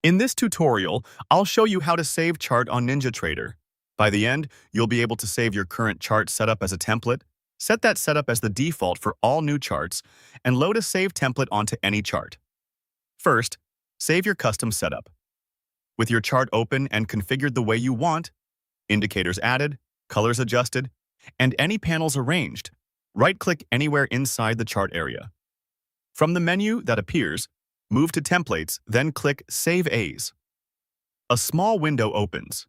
In this tutorial, I'll show you how to save chart on Ninjatrader. By the end, you'll be able to save your current chart setup as a template, set that setup as the default for all new charts, and load a save template onto any chart. First, save your custom setup. With your chart open and configured the way you want, indicators added, colors adjusted, and any panels arranged, right-click anywhere inside the chart area. From the menu that appears, move to Templates, then click Save As. A small window opens.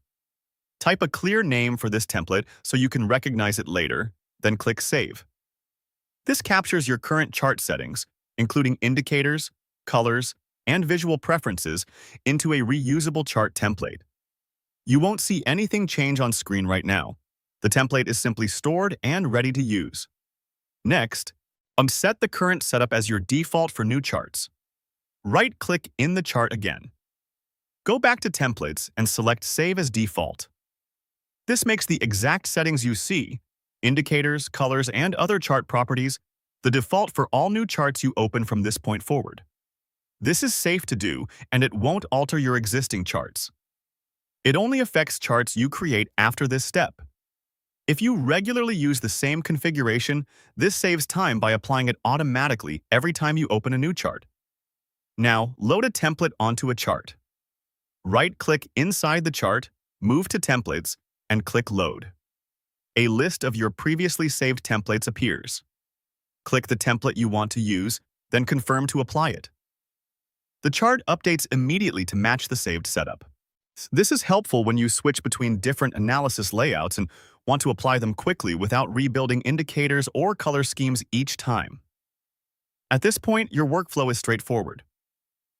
Type a clear name for this template so you can recognize it later, then click Save. This captures your current chart settings, including indicators, colors, and visual preferences, into a reusable chart template. You won't see anything change on screen right now. The template is simply stored and ready to use. Next, set the current setup as your default for new charts. Right-click in the chart again. Go back to Templates and select Save as Default. This makes the exact settings you see, indicators, colors, and other chart properties, the default for all new charts you open from this point forward. This is safe to do, and it won't alter your existing charts. It only affects charts you create after this step. If you regularly use the same configuration, this saves time by applying it automatically every time you open a new chart. Now, load a template onto a chart. Right-click inside the chart, move to Templates, and click Load. A list of your previously saved templates appears. Click the template you want to use, then confirm to apply it. The chart updates immediately to match the saved setup. This is helpful when you switch between different analysis layouts and want to apply them quickly without rebuilding indicators or color schemes each time. At this point, your workflow is straightforward.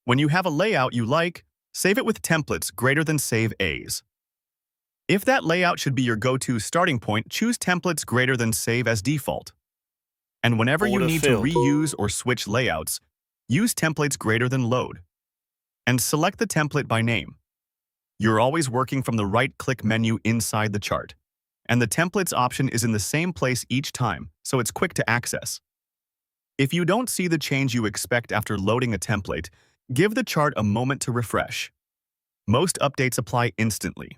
When you have a layout you like, save it with templates greater than Save As. If that layout should be your go-to starting point, choose templates greater than Save as default. And whenever you need to reuse or switch layouts, use templates greater than Load. And select the template by name. You're always working from the right-click menu inside the chart, and the templates option is in the same place each time, so it's quick to access. If you don't see the change you expect after loading a template, give the chart a moment to refresh. Most updates apply instantly.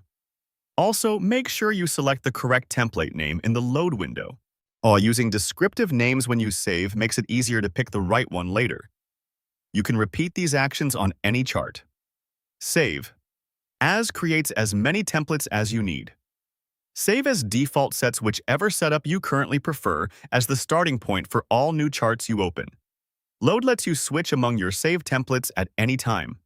Also, make sure you select the correct template name in the load window. Using descriptive names when you save makes it easier to pick the right one later. You can repeat these actions on any chart. Save. As creates as many templates as you need. Save as default sets whichever setup you currently prefer as the starting point for all new charts you open. Load lets you switch among your saved templates at any time.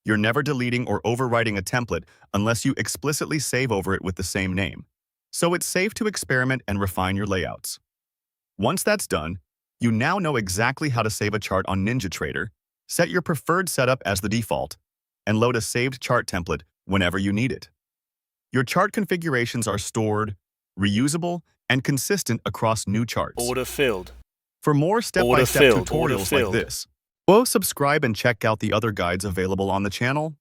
You're never deleting or overwriting a template unless you explicitly save over it with the same name. So it's safe to experiment and refine your layouts. Once that's done, you now know exactly how to save a chart on Ninjatrader, set your preferred setup as the default, and load a saved chart template whenever you need it. Your chart configurations are stored, reusable, and consistent across new charts. Order filled. For more step-by-step tutorials like this, subscribe and check out the other guides available on the channel.